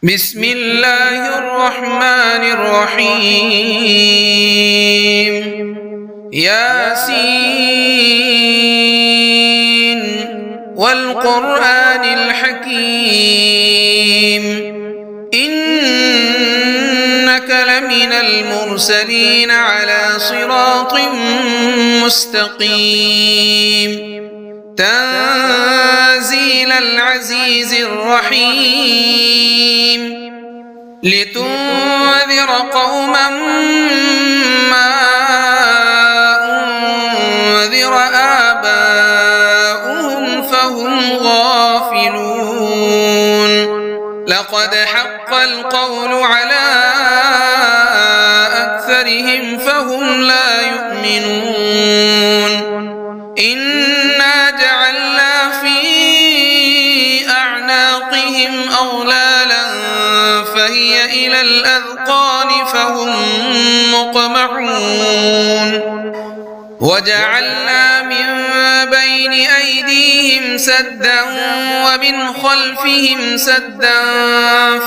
بسم الله الرحمن الرحيم ياسين والقرآن الحكيم إنك لمن المرسلين على صراط مستقيم تنزيل العزيز الرحيم لتنذر قوما ما أنذر آباؤهم فهم غافلون لقد حق القول على أكثرهم فهم لا يؤمنون إنا جعلنا في أعناقهم أغلالا فهي إلى الأذقان فهم مقمحون وجعلنا من بين أيديهم سدا ومن خلفهم سدا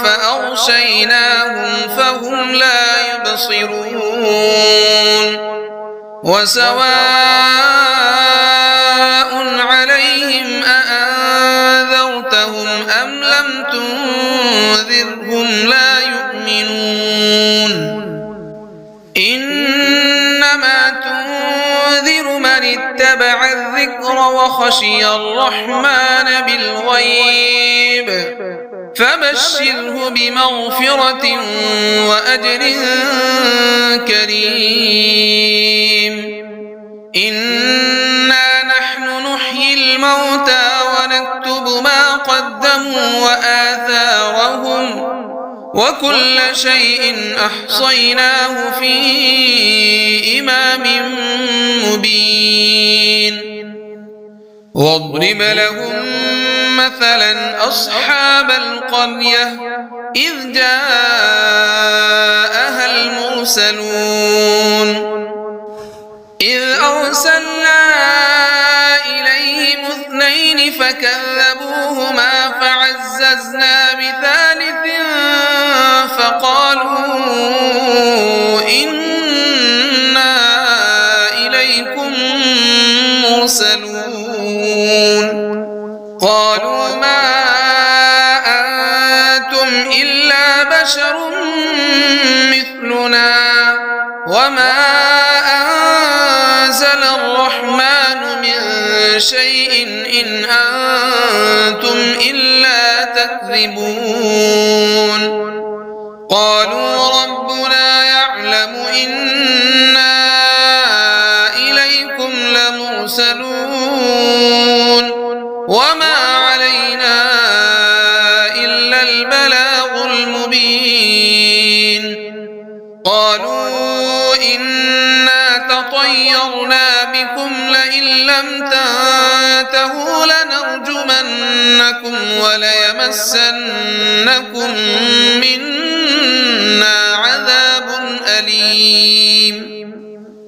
فأغشيناهم فهم لا يبصرون وسواء عليهم أأنذرتهم أم لم تنذرهم لا يؤمنون إنما تنذر من اتبع الذكر وخشي الرحمن بالغيب فبشره بمغفرة وأجر كريم إنا نحن نحيي الموتى ونكتب ما قدموا وآثارهم وكل شيء أحصيناه في إمام مبين واضرب لهم مثلا أصحاب القرية إذ جاءها المرسلون إذ أرسلنا إليهم اثنين فكذبوهما فعززنا بثالث فقالوا إنا إليكم مرسلون قالوا ما أنتم إلا بشر مثلنا وما أنزل الرحمن من شيء إن أنتم إلا تكذبون قالوا ربنا يعلم إنا إليكم لمرسلون وما علينا إلا البلاغ المبين قالوا إنا تطيرنا بكم لئن لم تنتهوا لنرجمنكم وليمسنكم منا عذاب أليم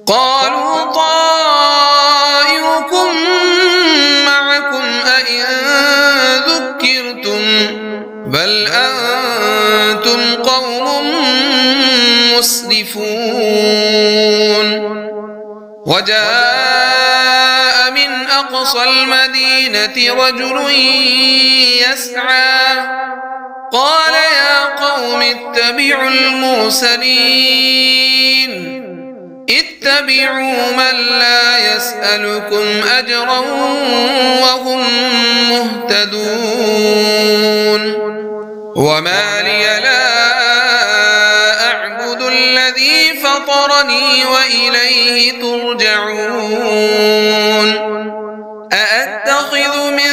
قالوا طائركم معكم أئن ذكرتم بل أنتم قوم مسرفون وجاء من أقصى المدينة رجل يسعى قال يا قوم اتبعوا المرسلين اتبعوا من لا يسألكم أجرا وهم مهتدون وما لي لا أعبد الذي فطرني وإليه ترجعون أأتخذ من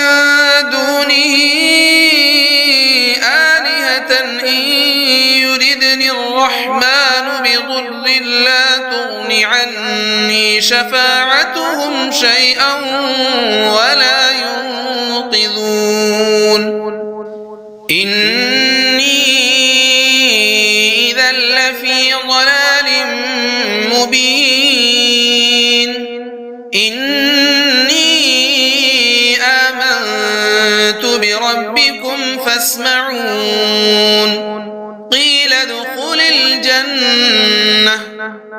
دونه آلهة إن يردني الرحمن بضر لا تغن عني شفاعتهم شيئا ولا ينقذون إني إذا لفي ضلال مبين إني آمنت بربكم فاسمعون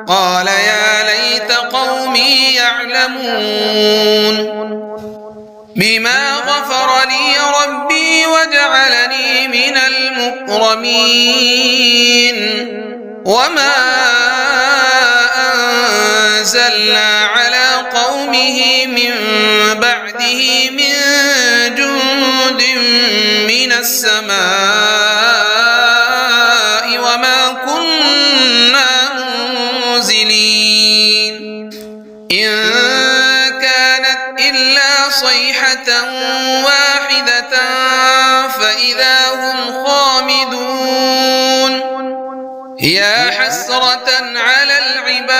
قال يا ليت قومي يعلمون بما غفر لي ربي وجعلني من المكرمين وما أنزلنا على قومه من بعده من جند من السماء وما كنا منزلين إن كانت إلا صيحة واحدة فإذا هم خامدون يا حسرة على العباد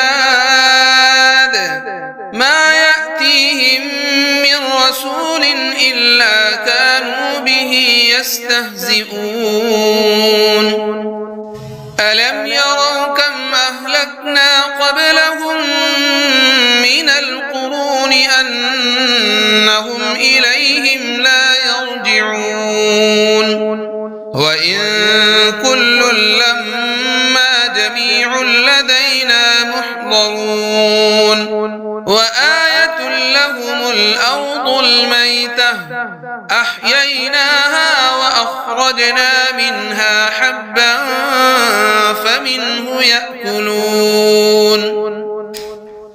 ما يأتيهم من رسول إلا كانوا به يستهزئون ألم يروا كم أهلكنا قبلهم من القرون أنهم إليهم لا يرجعون وإن كل لما جميع لدينا محضرون وآية لهم الأرض الميتة أحييناها وأخرجنا منها حبا فمنه يأكلون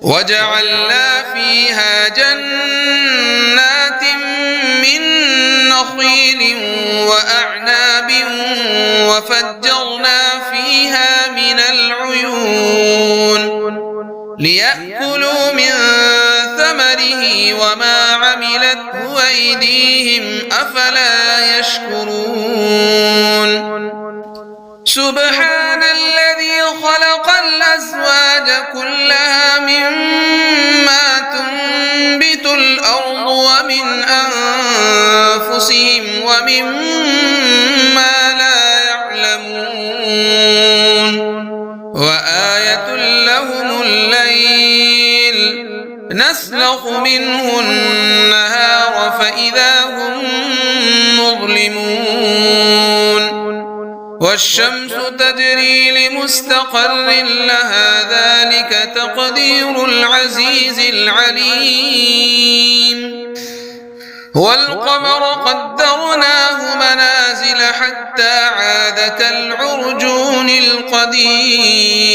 وجعلنا فيها جنات من نخيل وأعناب وفجرنا فيها من العيون ليأكلوا من ثمره وما عملته أيديهم أفلا يشكرون سبحان الذي خلق الأزواج كلها مما تنبت الأرض ومن أنفسهم ومما لا يعلمون وآية لهم الليل نسلخ منه النهار فإذا هم مظلمون والشمس تجري لمستقر لها ذلك تقدير العزيز العليم والقمر قدرناه منازل حتى عاد كالعرجون القديم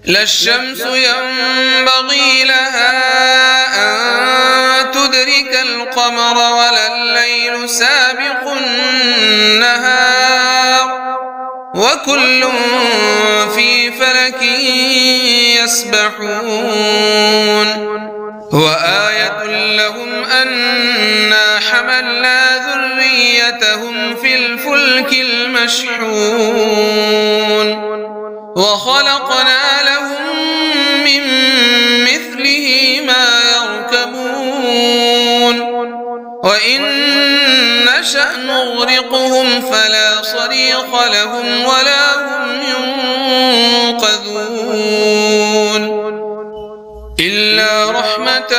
لا الشمس ينبغي لها أن تدرك القمر ولا الليل سابق النهار وكل في فلك يسبحون وآية لهم أنا حملنا ذريتهم في الفلك المشحون وخلقنا لهم من مثله ما يركبون وإن نشأ نغرقهم فلا صريخ لهم ولا هم ينقذون إلا رحمة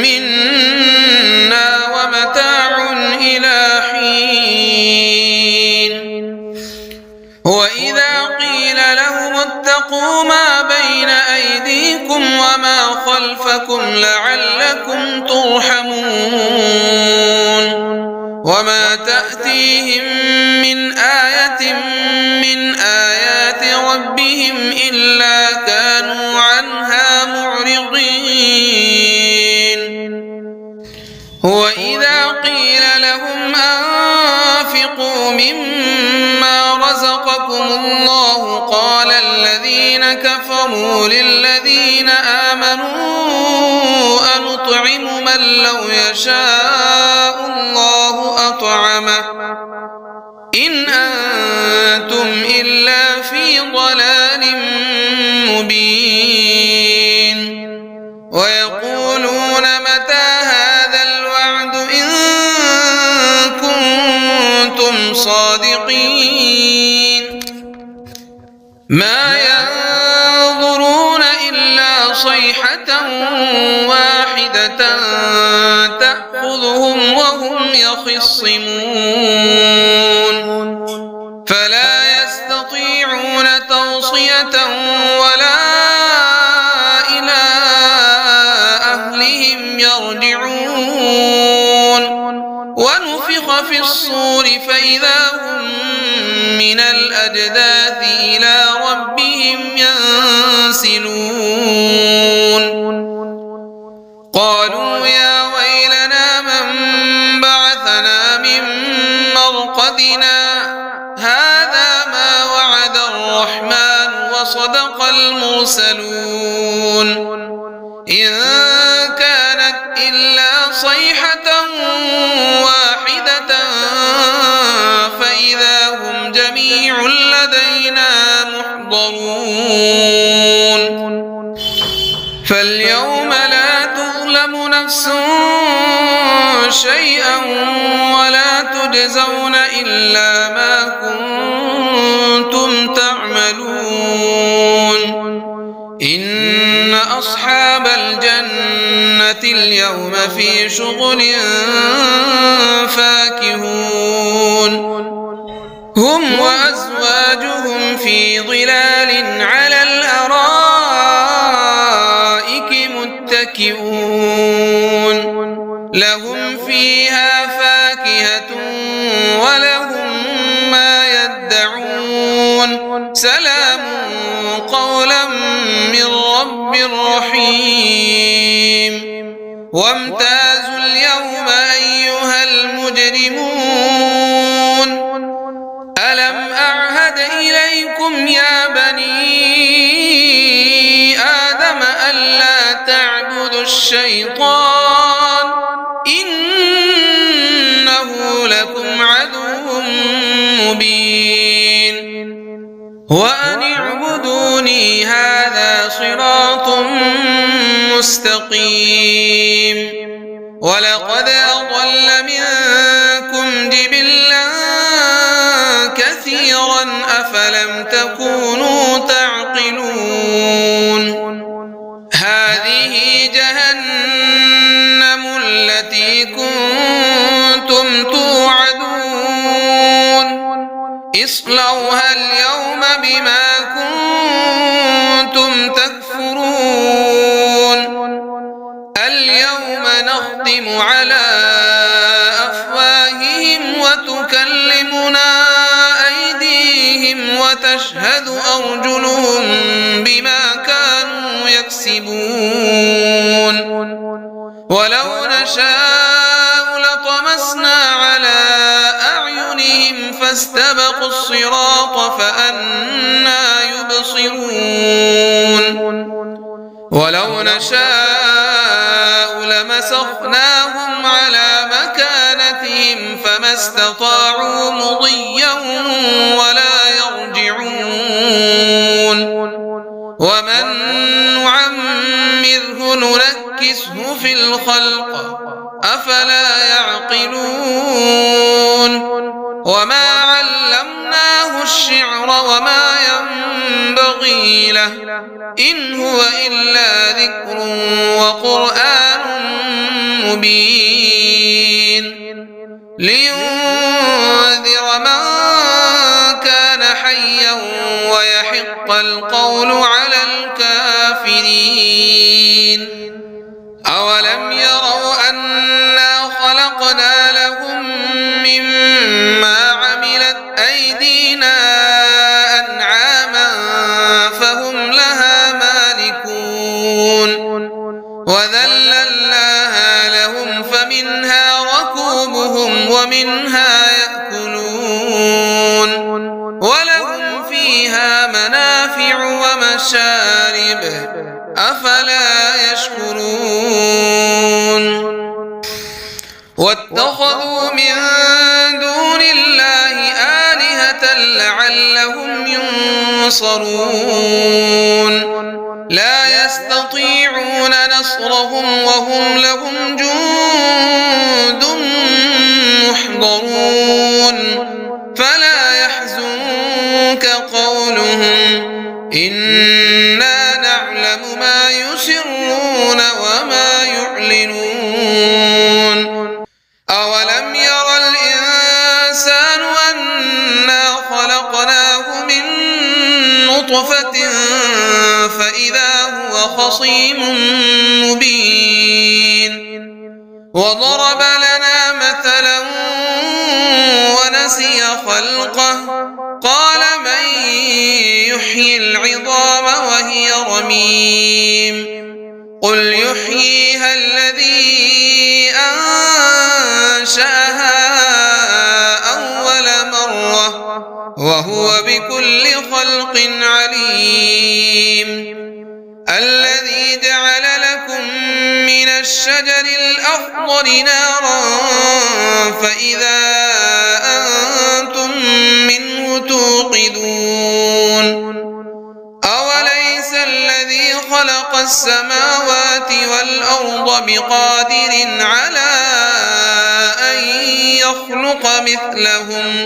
منا ومتاع إلى حين وإذا قيل لهم اتقوا ما بين أيديكم وما خلفكم لعلكم ترحمون وما تأتيهم من آية من آيات ربهم إلا كانوا عنها معرضين وإذا قيل لهم أنفقوا مما رزقكم الله قال الذين كفروا للذين آمنوا أنطعم من لو يشاء الله أطعمه إن أنتم إلا في ضلال مبين ويقولون متى هذا الوعد إن كنتم صادقين ما ينظرون إلا صيحة واحدة تأخذهم وهم يخصمون فلا يستطيعون توصية خشية ولا إلى أهلهم يرجعون ونفخ في الصور فإذا هم من الأجداث إلى ربهم ينسلون قالوا يا ويلنا من بعثنا من مرقدنا هذا ما وعد الرحمن وصدق المرسلون إن كانت إلا صيحة واحدة فإذا هم جميع لدينا محضرون فاليوم لا تظلم نفس شيئا ولا تجزون إلا ما كنتم تعملون إن أصحاب الجنة اليوم في شغل فاكهون هم وأزواجهم في ظلال على الأرائك متكئون لهم فيها فاكهة ولهم ما يدعون سلام قولا من رب رحيم وامتازوا اليوم أيها المجرمون ألم أعهد إليكم يا بني آدم ألا تعبدوا الشيطان إنه لكم عدو مبين وأن اعبدوني هذا صراط مستقيم ولقد أضل منكم جبلا كثيرا أفلم تكونوا تعقلون هذه جهنم التي كنتم توعدون اصلوها اليوم بما كنتم تكفرون اليوم نختم على أفواههم وتكلمنا أيديهم وتشهد أرجلهم بما كانوا يكسبون ولو نشاء لطمسنا على أعينهم فاستبقوا الصراط فأنى يبصرون ولو نشاء لمسخناهم على مكانتهم فما استطاعوا مضيا ولا يرجعون ومن نعمره ننكسه في الخلق أفلا يعقلون وما علمناه الشعر وما ينبغي له إن هو إلا ذكر وقرآن مبين لينذر من كان حيا ويحق القول على الكافرين أولم يروا أنا خلقنا لهم مما عملت أيدينا أنعاما فهم لها مالكون وذللناها لهم فمنها ركوبهم ومنها يأكلون ولهم فيها منافع ومشارب أفلا يشكرون واتخذوا من دون الله آلهة لعلهم ينصرون لا يستطيعون نصرهم وهم لهم جند محضرون فلا يحزنك قولهم إنا نعلم ما يسرون وما يعلنون أولم ير الإنسان أنا خلقناه من نطفة خصيم مبين وضرب لنا مثلا ونسي خلقه قال من يحيي العظام وهي رميم قل يحييها الذي أنشأها أول مرة وهو بكل خلق عليم الذي جعل لكم من الشجر الأخضر نارا فإذا أنتم منه توقدون أوليس الذي خلق السماوات والأرض بقادر على أن يخلق مثلهم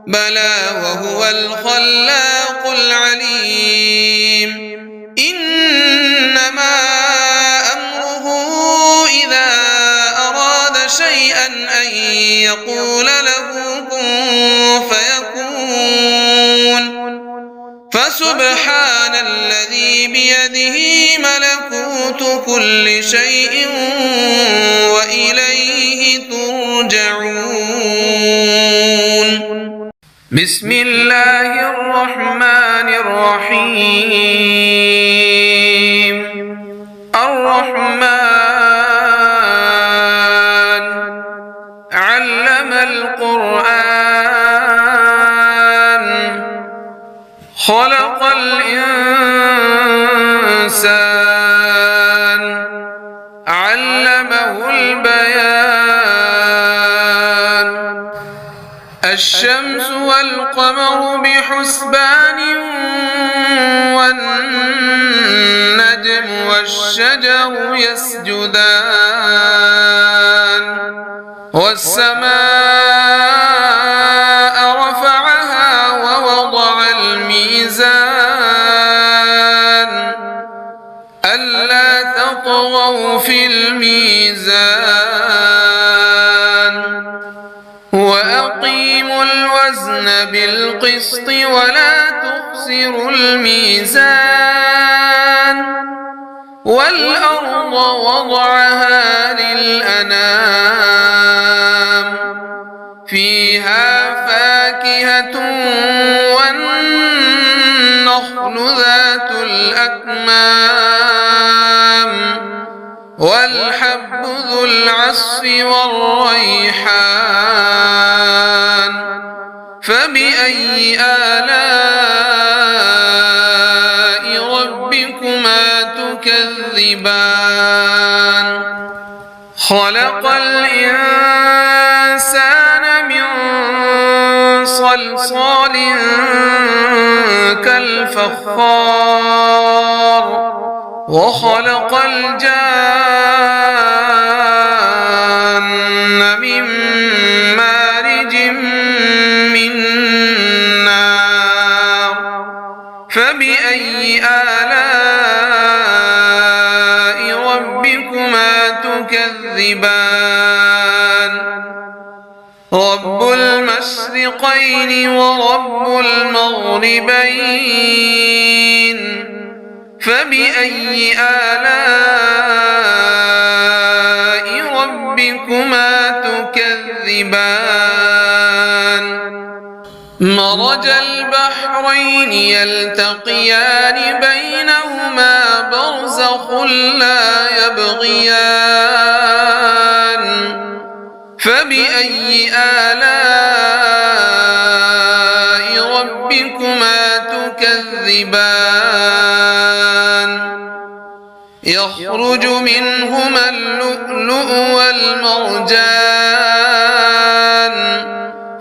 بلى وهو الخلاق العليم إنما أمره إذا أراد شيئا أن يقول له كن فيكون فسبحان الذي بيده ملكوت كل شيء وإليه ترجعون بسم الله الرحمن الرحيم الرحمن علم القرآن خلق الإنسان علمه البيان الشمس والقمر بحسبان والنجم والشجر يسجدان والسماء رفعها ووضع الميزان ألا تطغوا في الميزان وأقيموا الوزن بالقسط ولا تخسروا الميزان والأرض وضعها للأنام فيها فاكهة والنخل ذات الأكمام والحب ذو العصف والريحان فبأي آلاء ربكما تكذبان خلق الإنسان من صلصال كالفخار وخلق الجان من مارج من نار فبأي آلاء ربكما تكذبان رب المشرقين ورب المغربين فبأي آلاء ربكما تكذبان مرج البحرين يلتقيان بينهما برزخ لا يبغيان فبأي آلاء ربكما تكذبان يخرج منهما اللؤلؤ والمرجان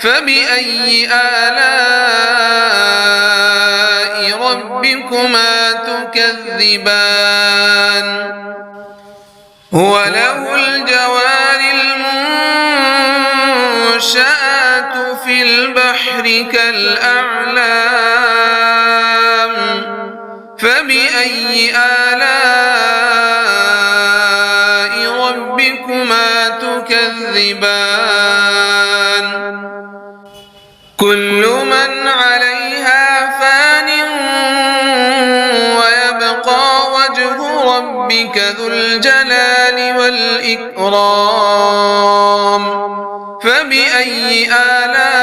فبأي آلاء ربكما تكذبان وله الجوار المنشآت في البحر كالأعلام فبأي آلاء ربكما تكذبان كل من عليها فان ويبقى وجه ربك ذو الجلال والإكرام فبأي آلاء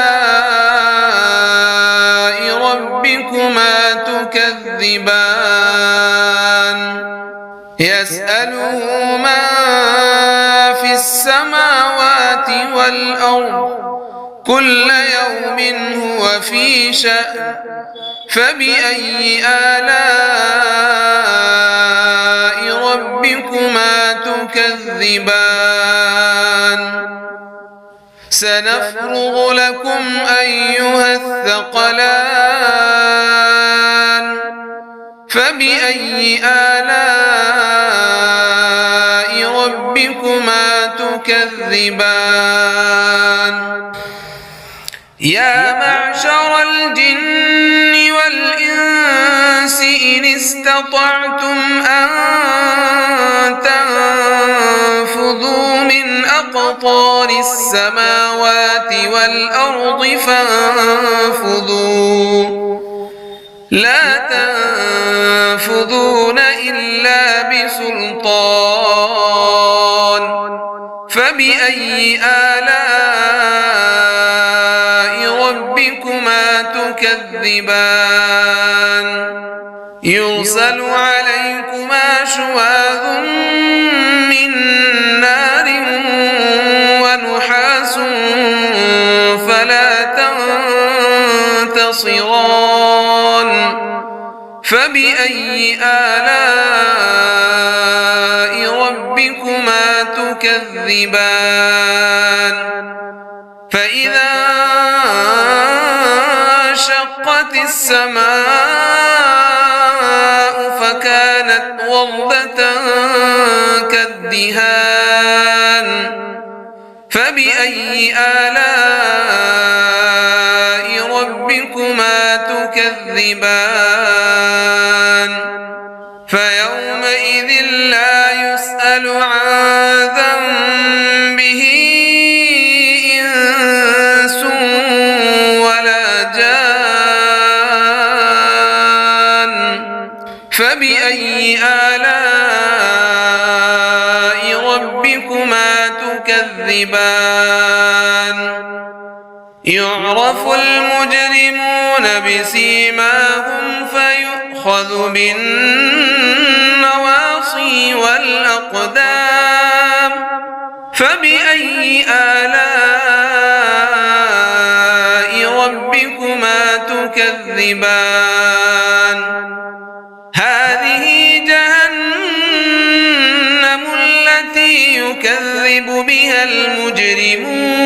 ربكما تكذبان يسأله من في السماوات والأرض كل يوم هو في شأن فبأي آلاء ربكما تكذبان سنفرغ لكم أيها الثقلان فبأي آلاء ربكما تكذبان يا معشر الجن والإنس إن استطعتم أن تنفذوا من أقطار السماوات والأرض فانفذوا لا تنفذون إلا بسلطان فبأي آلاء ربكما تكذبان يرسل عليكما شواظ من نار ونحاس فلا تنتصران فبأي آلاء ربكما تكذبان فإذا انشقت السماء فكانت وردة كالدهان فبأي آلاء ربكما تكذبان فيومئذ لا يسأل عن ذنبه إنس ولا جان فبأي آلاء ربكما تكذبان يعرف المجرمون بسيماهم فيؤخذ بالنواصي والأقدام فبأي آلاء ربكما تكذبان هذه جهنم التي يكذب بها المجرمون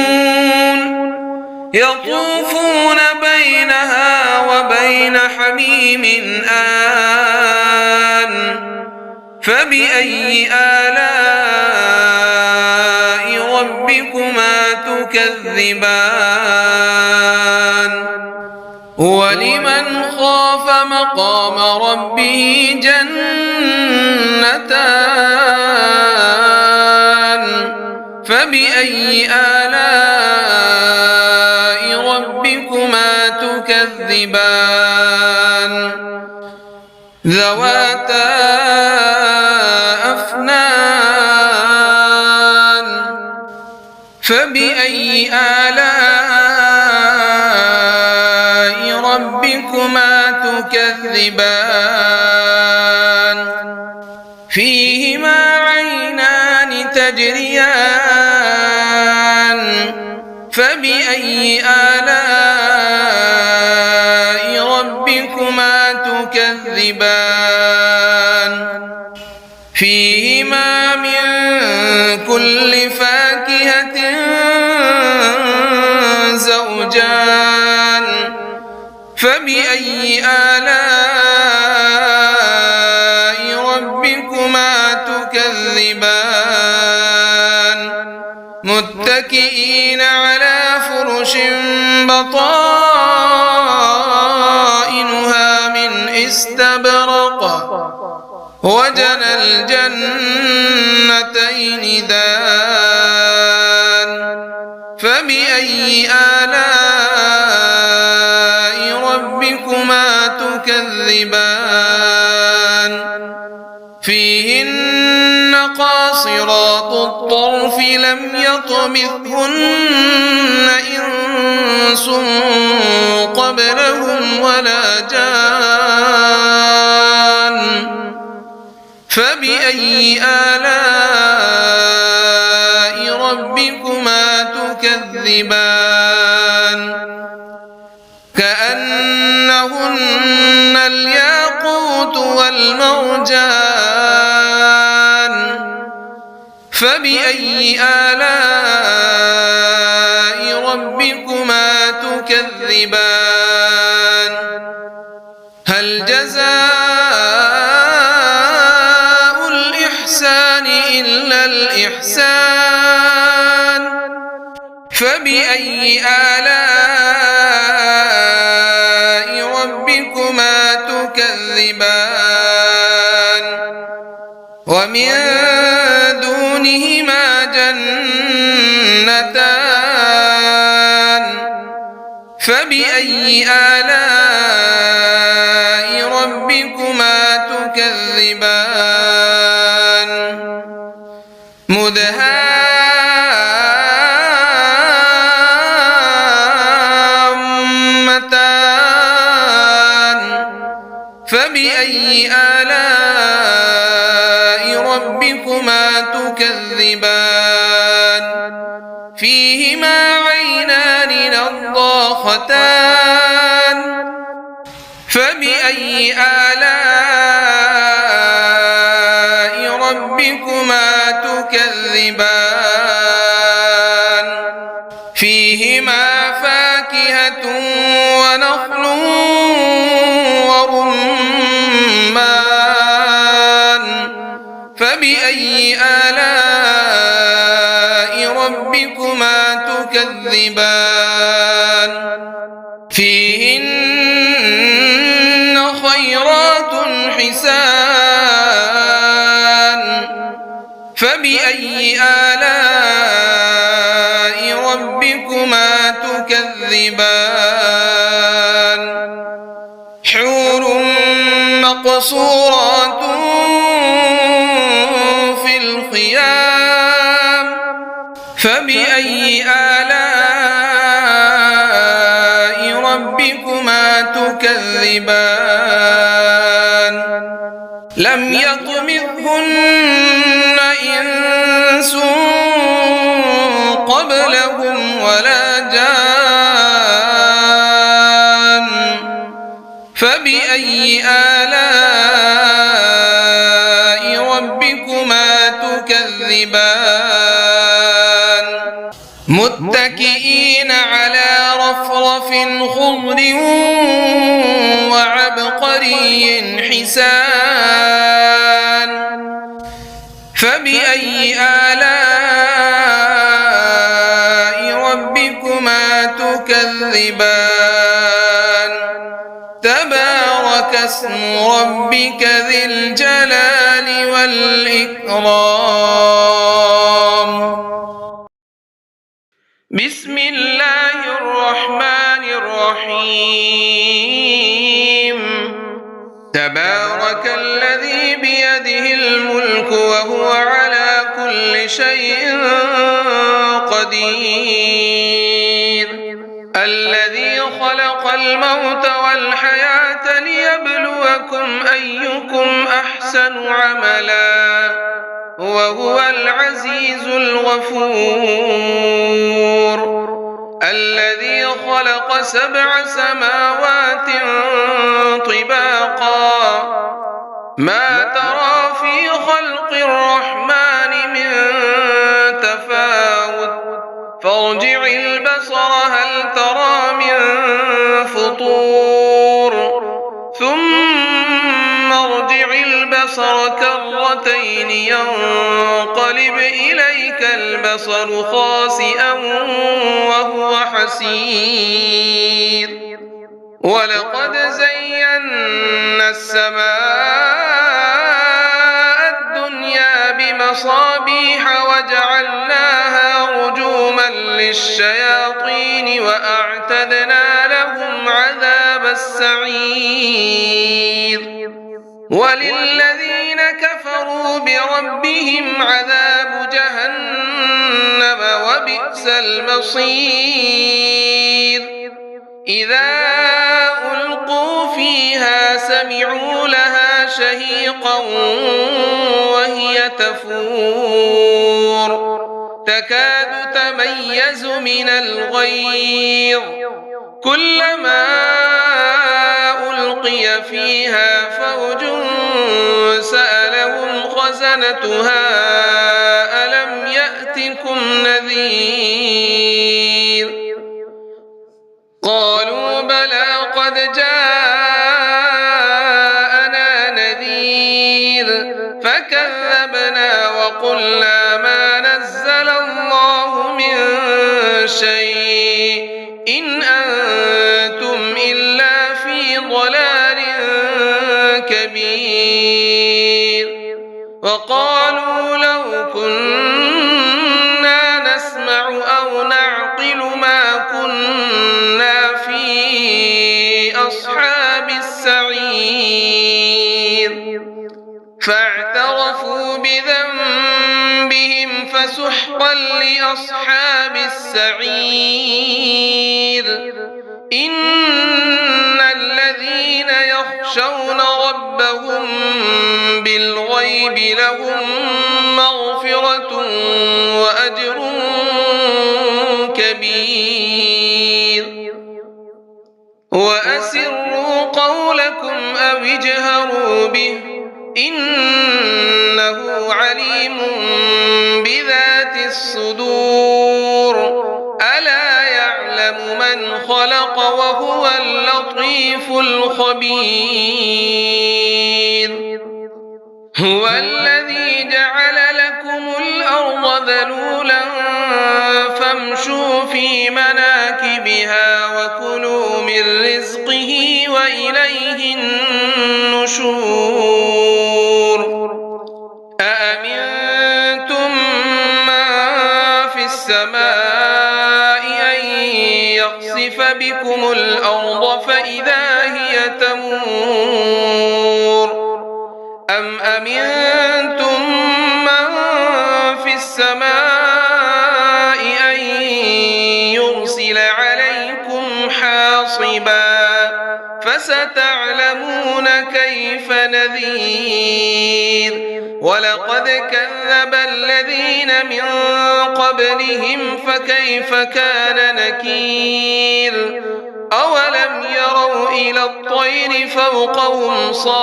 يطوفون بينها وبين حميم آن فبأي آلاء ربكما تكذبان ولمن خاف مقام ربه جنتان فبأي آلاء ربكما تكذبان ذواتا أفنان فبأي آلاء ربكما تكذبان فيهما عينان تجريان فبأي آلاء ربكما تكذبان فيهما من كل فاكهة زوجان فبأي آلاء ربكما تكذبان متكئين على فرش بطائنها من استبرق وجنى الجنتين دان فبأي آلاء ربكما تكذبان فيهن قاصرات الطرف لم يطمثهن إنس قبلهم ولا جان فبأي آلاء ربكما تكذبان كأنهن الياقوت والمرجان فبأي آلاء ربكما تكذبان هل جزاء الإحسان إلا الإحسان فبأي آلاء ربكما تكذبان ومن دونهما جنتان فبأي آلاء ربكما تكذبان مدهامتان فبأي آلاء ربكما تكذبان فيهما عينان نضاختان فبأي آلاء ربكما تكذبان فيهما فاكهة ونخل ورمان فبأي آلاء ربكما تكذبان فيهن خيرات حسان فبأي آلاء ربكما تكذبان حور مقصورات في الخيام فبأي آلاء ربكما تكذبان لم يطمثهن إنس قبلهم ولا جان فبأي آلاء ربكما تكذبان متكئين على رفرف خضر وعبقري حسان فبأي آلاء ربكما تكذبان تبارك اسم ربك ذي الجلال والإكرام بسم الله الرحمن الرحيم تبارك الذي بيده الملك وهو على كل شيء قدير الذي خلق الموت والحياة ليبلوكم أيكم أحسن عملا وهو العزيز الغفور الذي خلق 7 سماوات طباقا ما ترى في خلق الرحمن من تفاوت فارجع البصر هل ترى من فطور ثم ارجع البصر كرتين ينقلب إليك البصر خاسئا وهو حسير ولقد زينا السماء الدنيا بمصابيح وجعلناها رجوما للشياطين وأعتدنا لهم عذاب السعير وللذين كفروا فليأتوا بربهم عذاب جهنم وبئس المصير إذا ألقوا فيها سمعوا لها شهيقا وهي تفور تكاد تميز من الغيظ كلما ألقي فيها فوج سألهم خزنتها ألم يأتكم نذير قالوا بلى قد جاءنا نذير فكذبنا وقلنا ما نزل الله من شيء إن أنتم إلا في ضلال كبير وقالوا لو كنا نسمع أو نعقل ما كنا في أصحاب السعير فاعترفوا بذنبهم فسحقا لأصحاب السعير إن الذين يخشون ربهم بالغيب لهم مغفرة وأجر كبير وأسروا قولكم أو اجهروا به إنه عليم بذات الصدور ألا يعلم من خلق وهو اللطيف الخبير هو الذي جعل لكم الأرض ذلولا فامشوا في مناكبها وكلوا من رزقه وإليه النشور أأمنتم من في السماء أن يخسف بكم الأرض فإذا هي تمور أم أمنتم من في السماء أن يرسل عليكم حاصبا فستعلمون كيف نذير ولقد كذب الذين من قبلهم فكيف كان نكير أولم يروا إلى الطير فوقهم صافات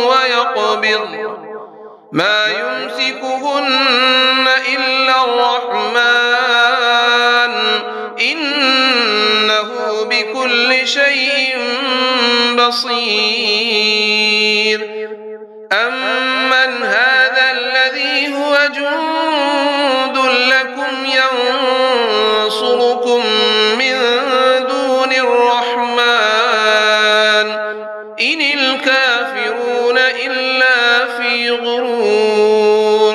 ويقبض ما يمسكهن إلا الرحمن إنه بكل شيء بصير أمن هذا الذي هو جند لكم ينصركم من دون الرحمن إن الكافرون إلا في غرور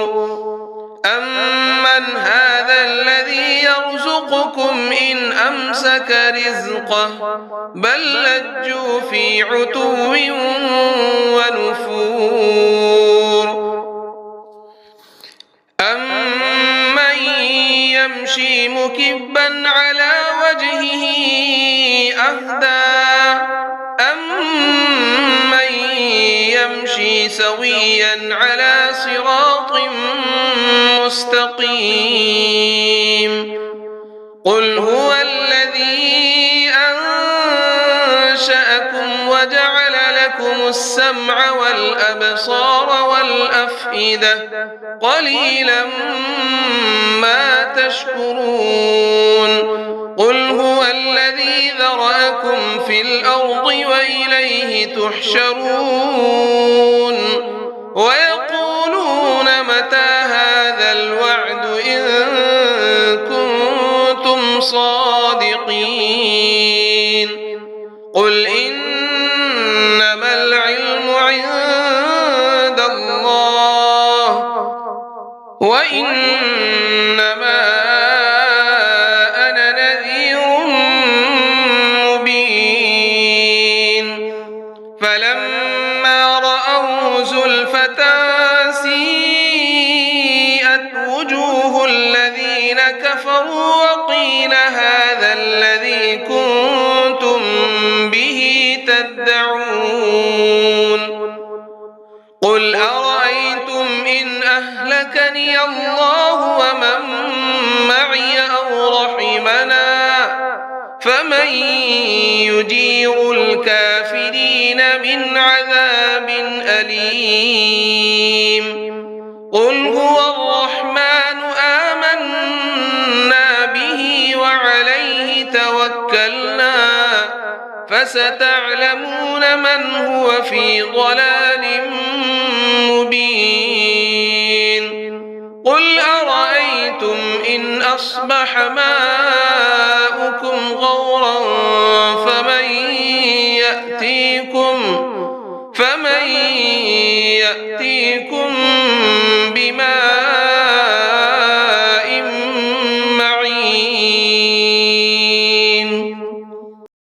أمن هذا الذي يرزقكم إن أمسك رزقه بل لجوا في عتو ونفور أمن يمشي مكبا على وجهه أهدى أمن يمشي سويا على صراط مستقيم قل هو الذي أنشأكم وجعل لكم السمع والأبصار والأفئدة قليلا ما تشكرون قل هو الذي ذرأكم في الأرض وإليه تحشرون ويقولون متى هذا الوعد إن كنتم صادقين قل إنما العلم عند الله وإنما أنا نذير مبين فلما إسرائيل هذا الذي كنتم به تدعون قل أرأيتم إن أهلكني الله ومن معي أو رحمنا فمن يجير الكافرين من عذاب أليم قل هو الرحمن آمنا به وعليه توكلنا فستعلمون من هو في ضلال مبين قل أرأيتم إن أصبح ماؤكم غورا فمن يأتيكم بماء